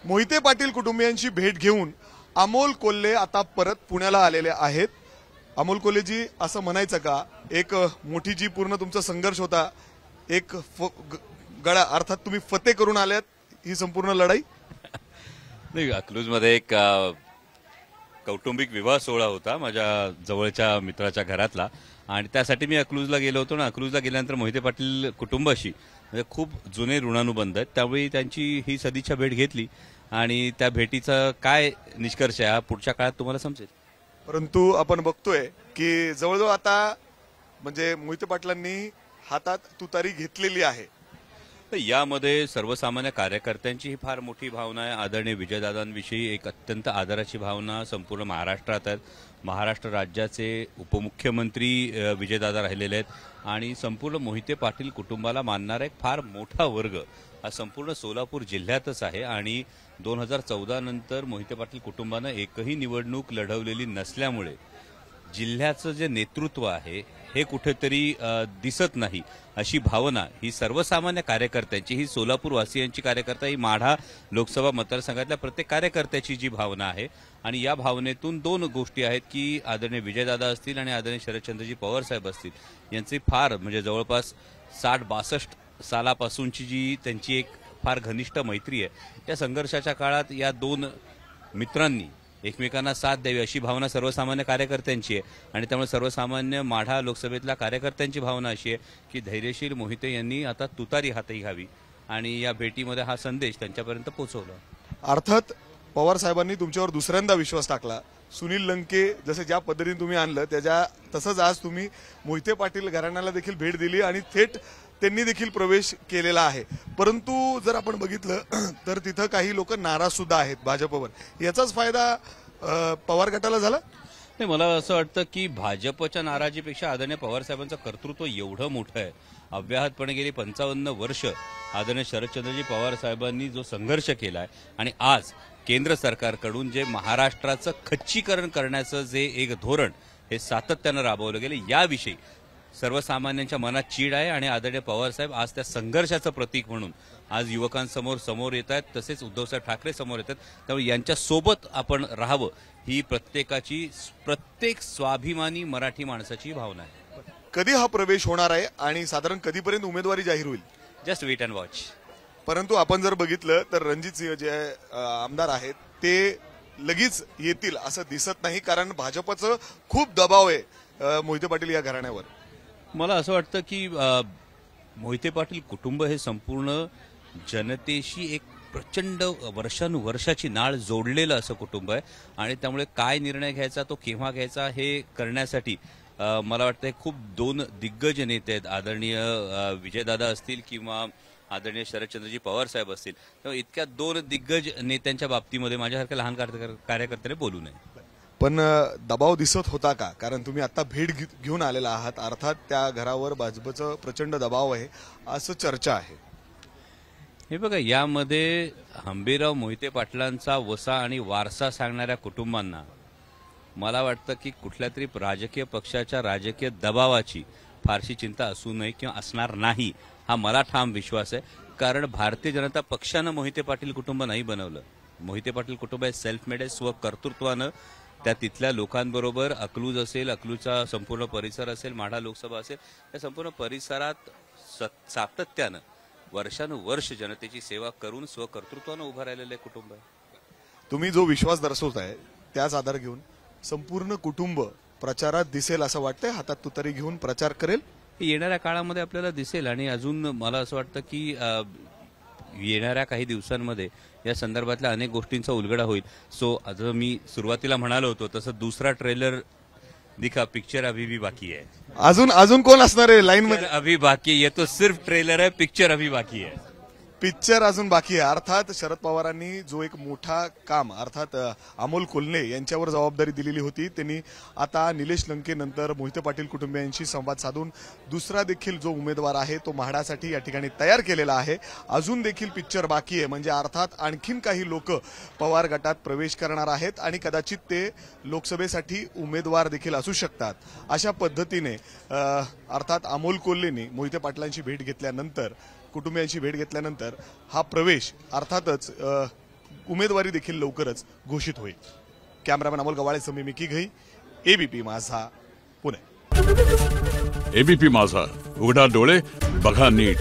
मोहिते पाटील कुटुंबियांची भेट घेऊन अमोल कोल्हे आता परत पुण्याला आलेले आहेत। अमोल कोल्हेजी, असं म्हणायचं का एक मोठी जी पूर्ण तुमचा संघर्ष होता, एक गळा अर्थात तुम्ही फते करून आल्यात ही संपूर्ण लढाई? नाही, अकलूजमध्ये एक कौटुंबिक विवाह सोहळा होता माझ्या जवळच्या मित्राच्या घरातला, आणि त्यासाठी मी अकलूजला गेलो होतो. ना, अकलूजला गेल्यानंतर मोहिते पाटील कुटुंबाशी म्हणजे खूप जुने ऋणानुबंध आहेत, त्यावेळी त्यांची ही सदिच्छा भेट घेतली आणि त्या भेटीचा काय निष्कर्ष आहे हा पुढच्या काळात तुम्हाला समजेल. परंतु आपण बघतोय की जवळजवळ आता म्हणजे मोहिते पाटलांनी हातात तुतारी घेतलेली आहे. तर यामध्ये सर्वसामान्य कार्यकर्त्यांची ही फार मोठी भावना आहे. आदरणीय विजयदादांविषयी एक अत्यंत आदराची भावना संपूर्ण महाराष्ट्रात आहे. महाराष्ट्र राज्याचे उपमुख्यमंत्री विजयदादा राहिलेले आहेत आणि संपूर्ण मोहिते पाटील कुटुंबाला मानणारा एक फार मोठा वर्ग हा संपूर्ण सोलापूर जिल्ह्यातच आहे. आणि 2014 नंतर मोहिते पाटील कुटुंबानं एकही निवडणूक लढवलेली नसल्यामुळे जिल्ह्याचं जे नेतृत्व आहे हे कुठेतरी दिसत नाही, अशी भावना ही सर्वसामान्य कार्यकर्त्यांची, ही सोलापूर वासियांची कार्यकर्ता, ही माढा लोकसभा मतदारसंघातल्या प्रत्येक कार्यकर्त्याची जी भावना आहे. आणि या भावनेतून दोन गोष्टी आहेत की आदरणीय विजयदादा असतील आणि आदरणीय शरदचंद्रजी पवार साहेब असतील यांची फार म्हणजे जवळपास 60-62 सालापासूनची जी त्यांची एक फार घनिष्ठ मैत्री आहे. त्या संघर्षाच्या काळात या दोन मित्रांनी एकमेकांना साथ द्यावी अशी भावना सर्वसामान्य कार्यकर्त्यांची आहे. आणि त्यामुळे सर्वसामान्य माढा लोकसभेतल्या कार्यकर्त्यांची भावना अशी आहे की धैर्यशील मोहिते यांनी आता तुतारी हाती घ्यावी आणि या भेटीमध्ये हा संदेश त्यांच्यापर्यंत पोहोचवला. अर्थात पवार साहेबांनी तुमच्यावर दुसऱ्यांदा विश्वास टाकला. सुनील लंके जसे ज्या पद्धतीने तुम्ही आणलं त्याच्या तसंच आज तुम्ही मोहिते पाटील घराण्याला देखील भेट दिली आणि थेट त्यांनी देखील प्रवेश केलेला आहे. परंतु जर आपण बघितलं तर तिथं काही लोक नाराज सुद्धा आहेत भाजपवर. याचाच फायदा पवार गटाला झाला? नाही, मला असं वाटतं की भाजपच्या नाराजीपेक्षा आदरणीय पवार साहेबांचं कर्तृत्व एवढं मोठं आहे. अव्याहतपणे गेली 55 वर्ष आदरणीय शरदचंद्रजी पवार साहेबांनी जो संघर्ष केला आहे आणि आज केंद्र सरकारकडून जे महाराष्ट्राचं खच्चीकरण करण्याचं जे एक धोरण हे सातत्यानं राबवलं गेलं, याविषयी सर्वसामान्यांच्या मनात चीड आहे. आणि आदरणीय पवार साहेब आज त्या संघर्षाचं प्रतीक म्हणून आज युवकांसमोर येत आहेत, तसेच उद्धवसाहेब ठाकरे समोर येतात. त्यामुळे यांच्या सोबत आपण राहावं ही प्रत्येक स्वाभिमानी मराठी माणसाची भावना आहे. कधी हा प्रवेश होणार आहे आणि साधारण कधीपर्यंत उमेदवारी जाहीर होईल? Just wait and watch. परंतु आपण जर बघितलं तर रणजित सिंह जे आमदार आहेत ते लगेच येतील असं दिसत नाही, कारण भाजपचं खूप दबाव आहे मोहिते पाटील या घराण्यावर. मला असं वाटतं की मोहिते पाटील कुटुंब हे संपूर्ण जनतेशी एक प्रचंड वर्षानुवर्षाची नाळ जोडलेलं असं कुटुंब आहे. आणि त्यामुळे काय निर्णय घ्यायचा, तो केव्हा घ्यायचा हे करण्यासाठी मला वाटतं खूप दोन दिग्गज नेते आहेत, आदरणीय विजयदादा असतील किंवा आदरणीय शरदचंद्रजी पवार साहेब असतील. त्यामुळे इतक्या दोन दिग्गज नेत्यांच्या बाबतीमध्ये माझ्यासारख्या लहान कार्यकर्त्याने बोलू नये. पण दबाव दिसत होता का? कारण तुम्ही आता भेट घेऊन आलेला आहात, अर्थात त्या घरावर भाजपचं प्रचंड दबाव आहे असं चर्चा आहे. हे बघा, यामध्ये हंबीरराव मोहिते पाटलांचा वसा आणि वारसा सांगणाऱ्या कुटुंबांना मला वाटतं की कुठल्या तरी राजकीय पक्षाच्या राजकीय दबावाची फारशी चिंता असू नये किंवा असणार नाही, हा मला ठाम विश्वास आहे. कारण भारतीय जनता पक्षानं मोहिते पाटील कुटुंब नाही बनवलं. मोहिते पाटील कुटुंब हे सेल्फ मेड आहे, स्वकर्तृत्वानं त्या तिथल्या लोकांबरोबर अकलूज असेल, अकलूजचा संपूर्ण परिसर असेल, माढा लोकसभा असेल, या संपूर्ण परिसरात सातत्यानं वर्षानुवर्ष जनतेची सेवा करून स्वकर्तृत्वानं उभं राहिलेलं कुटुंब आहे. तुम्ही जो विश्वास दर्शवताय त्याच आधार घेऊन संपूर्ण कुटुंब प्रचारात दिसेल असं वाटतंय? हातात तुतारी घेऊन प्रचार करेल? येणाऱ्या काळामध्ये आपल्याला दिसेल. आणि अजून मला असं वाटतं की येणाऱ्या काही दिवसांमध्ये या संदर्भातल्या अनेक गोष्टींचा उलगडा होईल. सो आज मी सुरुवातीला म्हणालो होतो तसं दुसरा ट्रेलर दिखा, पिक्चर अभी भी बाकी है. अजून कोण असणार आहे लाईन मध्ये? अभी बाकी है, ये तो सिर्फ ट्रेलर है, पिक्चर अभी बाकी है. पिक्चर अजून बाकी आहे. अर्थात शरद पवारांनी जो एक मोठा काम अर्थात अमोल कोल्हे यांच्यावर जबाबदारी दिलेली होती, त्यांनी आता निलेश लंके नंतर मोहिते पाटील कुटुंबियांशी संवाद साधून दुसरा देखील जो उमेदवार आहे तो म्हाडासाठी या ठिकाणी तयार केलेला आहे. अजून देखील पिक्चर बाकी आहे, म्हणजे अर्थात आणखीन काही लोक पवार गटात प्रवेश करणार आहेत आणि कदाचित ते लोकसभेसाठी उमेदवार देखील असू शकतात. अशा पद्धतीने अर्थात अमोल कोल्हेंनी मोहिते पाटलांची भेट घेतल्यानंतर, कुटुंबियांची भेट घेतल्यानंतर हा प्रवेश अर्थातच उमेदवारी देखील लवकरच घोषित होईल. कॅमेरामॅन अमोल गवाळेसह मी मिकी घई, एबीपी माझा, पुणे. एबीपी माझा, उघडा डोळे बघा नीट.